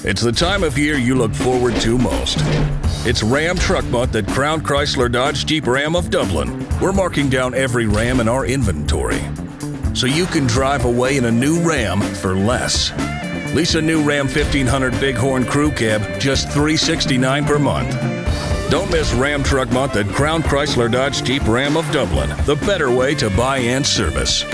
It's the time of year you look forward to most. It's Ram Truck Month at Crown Chrysler Dodge Jeep Ram of Dublin. We're marking down every Ram in our inventory, so you can drive away in a new Ram for less. Lease a new Ram 1500 Bighorn Crew Cab, just $369 per month. Don't miss Ram Truck Month at Crown Chrysler Dodge Jeep Ram of Dublin, the better way to buy and service.